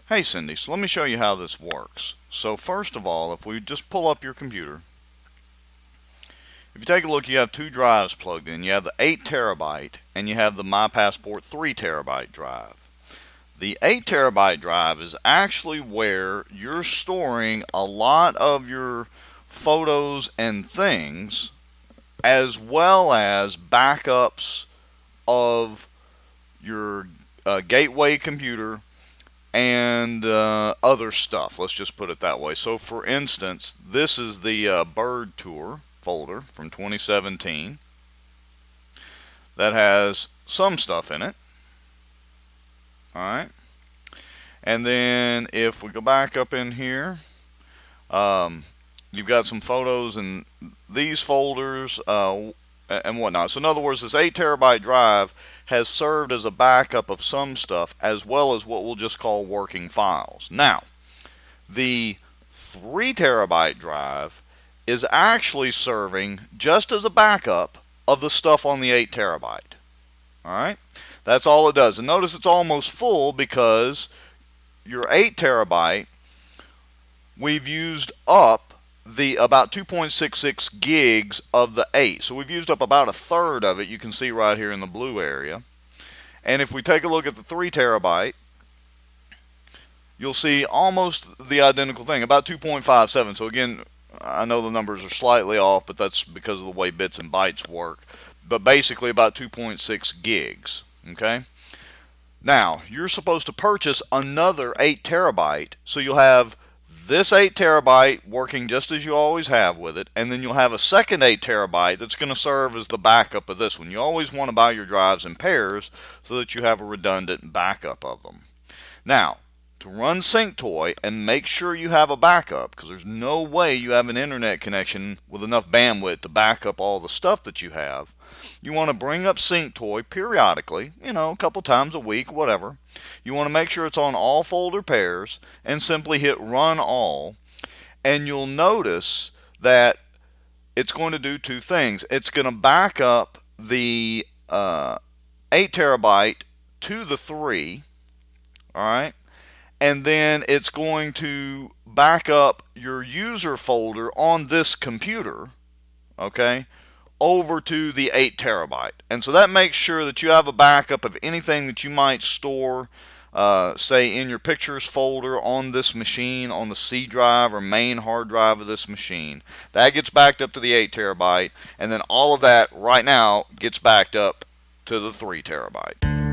Hey Cindy, so let me show you how this works. So first of all, if we just pull up your computer, if you take a look, you have two drives plugged in. You have the 8 terabyte and you have the My Passport 3 terabyte drive. The 8 terabyte drive is actually where you're storing a lot of your photos and things, as well as backups of your gateway computer and other stuff. Let's just put it that way. So for instance, this is the bird tour folder from 2017 that has some stuff in it. Alright, and then if we go back up in here, you've got some photos in these folders and whatnot. So in other words, this 8 terabyte drive has served as a backup of some stuff, as well as what we'll just call working files. Now, the 3 terabyte drive is actually serving just as a backup of the stuff on the 8 terabyte. Alright, that's all it does. And notice it's almost full because your 8 terabyte, we've used up the about 2.66 gigs of the 8. So we've used up about a third of it. You can see right here in the blue area. And if we take a look at the 3 terabyte, you'll see almost the identical thing, about 2.57. So again, I know the numbers are slightly off, but that's because of the way bits and bytes work. But basically about 2.6 gigs. Okay? Now, you're supposed to purchase another 8 terabyte, so you'll have this 8 terabyte working just as you always have with it, and then you'll have a second 8 terabyte that's going to serve as the backup of this one. You always want to buy your drives in pairs so that you have a redundant backup of them. Now, to run SyncToy and make sure you have a backup, because there's no way you have an internet connection with enough bandwidth to back up all the stuff that you have, you want to bring up SyncToy periodically, a couple times a week, whatever. You want to make sure it's on all folder pairs and simply hit run all, and you'll notice that it's going to do two things. It's going to back up the 8 terabyte to the 3, alright, and then it's going to back up your user folder on this computer, okay, over to the 8 terabyte. And so that makes sure that you have a backup of anything that you might store, say in your pictures folder on this machine, on the C drive or main hard drive of this machine. That gets backed up to the 8 terabyte, and then all of that right now gets backed up to the 3 terabyte.